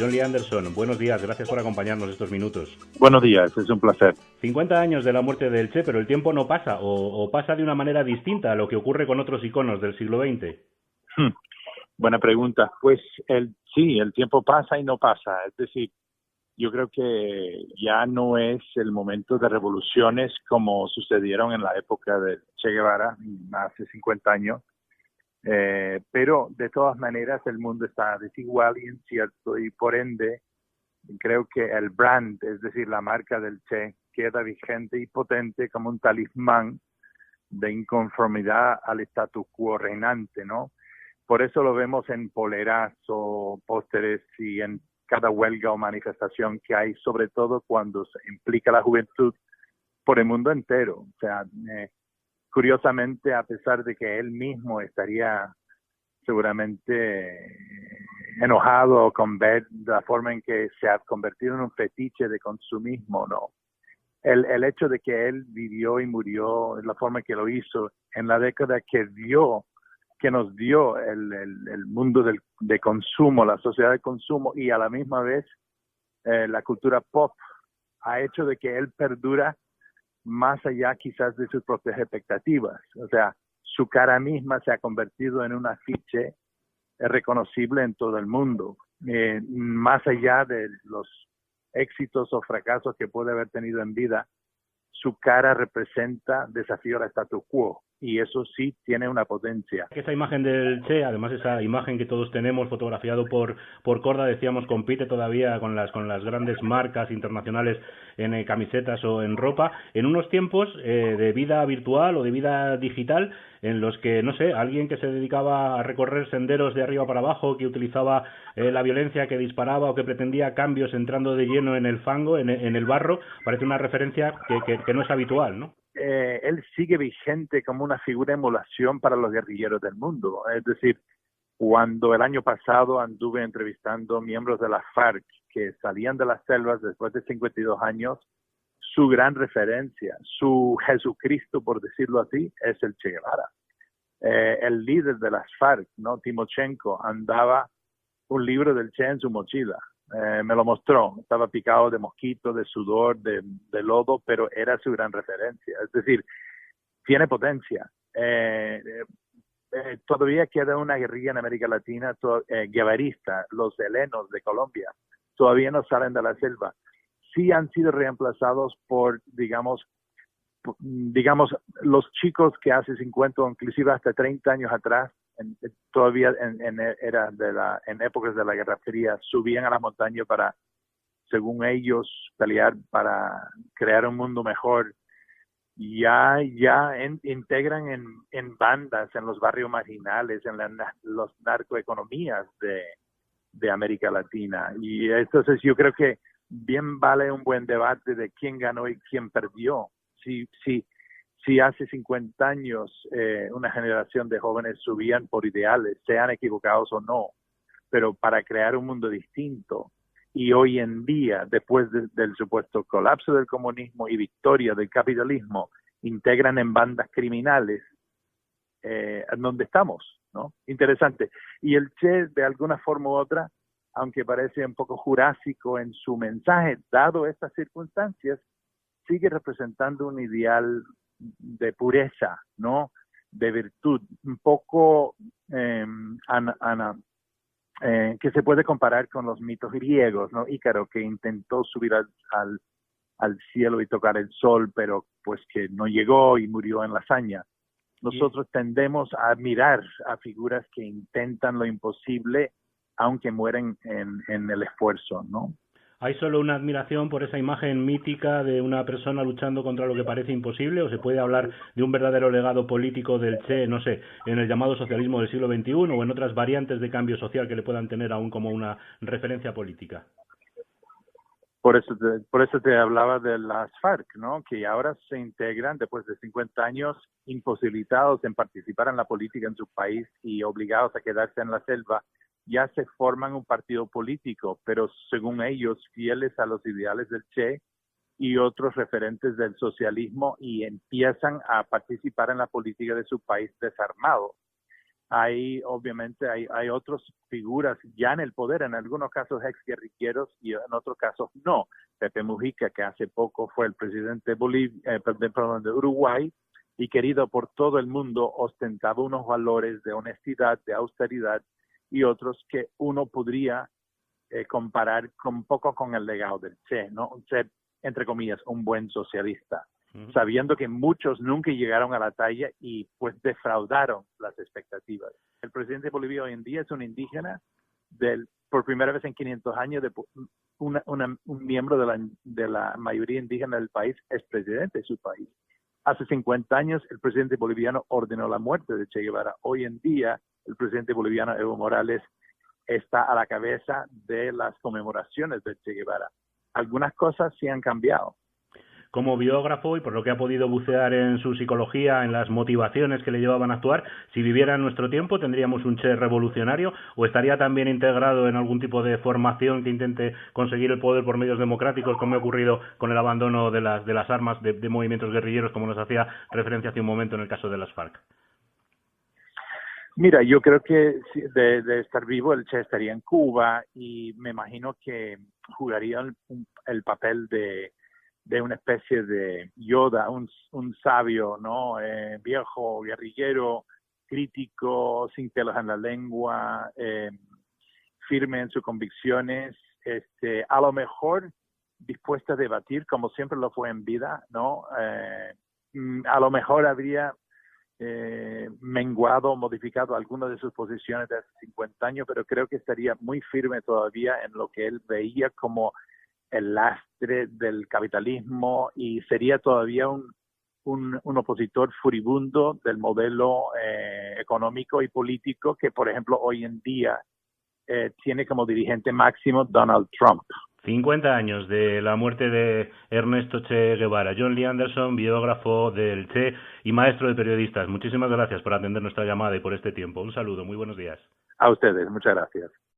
John Lee Anderson, buenos días, gracias por acompañarnos estos minutos. Buenos días, es un placer. 50 años de la muerte del Che, pero el tiempo no pasa, o pasa de una manera distinta a lo que ocurre con otros iconos del siglo XX. Buena pregunta. Pues sí, el tiempo pasa y no pasa. Es decir, yo creo que ya no es el momento de revoluciones como sucedieron en la época de Che Guevara, hace 50 años. Pero de todas maneras el mundo está desigual y incierto y por ende creo que el brand, es decir, la marca del Che, queda vigente y potente como un talismán de inconformidad al statu quo reinante, ¿no? Por eso lo vemos en poleras o pósteres y en cada huelga o manifestación que hay, sobre todo cuando se implica la juventud por el mundo entero. O sea, curiosamente, a pesar de que él mismo estaría seguramente enojado con ver la forma en que se ha convertido en un fetiche de consumismo, ¿no? El hecho de que él vivió y murió, la forma que lo hizo, en la década que nos dio el mundo de consumo, la sociedad de consumo y a la misma vez la cultura pop, ha hecho de que él perdura más allá quizás de sus propias expectativas. O sea, su cara misma se ha convertido en un afiche reconocible en todo el mundo, más allá de los éxitos o fracasos que puede haber tenido en vida. Su cara representa desafío al statu quo y eso sí tiene una potencia. Esa imagen del Che, además esa imagen que todos tenemos fotografiado por Korda, decíamos, compite todavía con las grandes marcas internacionales en camisetas o en ropa, en unos tiempos de vida virtual o de vida digital en los que, no sé, alguien que se dedicaba a recorrer senderos de arriba para abajo, que utilizaba la violencia, que disparaba o que pretendía cambios entrando de lleno en el fango, en el barro, parece una referencia que no es habitual, ¿no? Él sigue vigente como una figura de emulación para los guerrilleros del mundo. Es decir, cuando el año pasado anduve entrevistando miembros de la FARC que salían de las selvas después de 52 años, su gran referencia, su Jesucristo, por decirlo así, es el Che Guevara. El líder de las FARC, ¿no? Timochenko, andaba un libro del Che en su mochila. Me lo mostró, estaba picado de mosquito, de sudor, de lodo, pero era su gran referencia. Es decir, tiene potencia. Todavía queda una guerrilla en América Latina guevarista, los helenos de Colombia, todavía no salen de la selva. Sí han sido reemplazados por, digamos, los chicos que hace 50 o inclusive hasta 30 años atrás, todavía en épocas de la Guerra Fría, subían a la montaña para, según ellos, pelear para crear un mundo mejor. Ya integran en bandas, en los barrios marginales, en los narcoeconomías de América Latina. Y entonces yo creo que bien vale un buen debate de quién ganó y quién perdió. Si hace 50 años una generación de jóvenes subían por ideales, sean equivocados o no, pero para crear un mundo distinto. Y hoy en día, después del supuesto colapso del comunismo y victoria del capitalismo, integran en bandas criminales en donde estamos, ¿no? Interesante. Y el Che, de alguna forma u otra, aunque parece un poco jurásico en su mensaje, dado estas circunstancias, sigue representando un ideal de pureza, ¿no? De virtud, un poco que se puede comparar con los mitos griegos, ¿no? Ícaro, que intentó subir al cielo y tocar el sol, pero pues que no llegó y murió en la hazaña. Nosotros tendemos a admirar a figuras que intentan lo imposible, aunque mueren en el esfuerzo, ¿no? ¿Hay solo una admiración por esa imagen mítica de una persona luchando contra lo que parece imposible, o se puede hablar de un verdadero legado político del Che, no sé, en el llamado socialismo del siglo XXI o en otras variantes de cambio social que le puedan tener aún como una referencia política? Por eso te hablaba de las FARC, ¿no? Que ahora se integran después de 50 años imposibilitados en participar en la política en su país y obligados a quedarse en la selva. Ya se forman un partido político, pero según ellos fieles a los ideales del Che y otros referentes del socialismo, y empiezan a participar en la política de su país desarmado. obviamente hay otras figuras ya en el poder, en algunos casos ex guerrilleros y en otros casos no. Pepe Mujica, que hace poco fue el presidente de Uruguay y querido por todo el mundo, ostentaba unos valores de honestidad, de austeridad y otros que uno podría comparar un poco con el legado del Che, ¿no? Ser, entre comillas, un buen socialista, sabiendo que muchos nunca llegaron a la talla y pues defraudaron las expectativas. El presidente de Bolivia hoy en día es un indígena por primera vez en 500 años, un miembro de la mayoría indígena del país es presidente de su país. Hace 50 años el presidente boliviano ordenó la muerte de Che Guevara. Hoy en día el presidente boliviano Evo Morales está a la cabeza de las conmemoraciones de Che Guevara. Algunas cosas sí han cambiado. Como biógrafo y por lo que ha podido bucear en su psicología, en las motivaciones que le llevaban a actuar, si viviera en nuestro tiempo, ¿tendríamos un Che revolucionario o estaría también integrado en algún tipo de formación que intente conseguir el poder por medios democráticos, como ha ocurrido con el abandono de las armas de movimientos guerrilleros, como nos hacía referencia hace un momento en el caso de las FARC? Mira, yo creo que de estar vivo el Che estaría en Cuba y me imagino que jugaría el papel de una especie de Yoda, un sabio, ¿no? Viejo, guerrillero, crítico, sin pelos en la lengua, firme en sus convicciones, a lo mejor dispuesto a debatir, como siempre lo fue en vida, ¿no? A lo mejor habría menguado o modificado algunas de sus posiciones de hace 50 años, pero creo que estaría muy firme todavía en lo que él veía como el lastre del capitalismo y sería todavía un opositor furibundo del modelo económico y político que, por ejemplo, hoy en día tiene como dirigente máximo Donald Trump. 50 años de la muerte de Ernesto Che Guevara. John Lee Anderson, biógrafo del Che y maestro de periodistas. Muchísimas gracias por atender nuestra llamada y por este tiempo. Un saludo, muy buenos días. A ustedes, muchas gracias.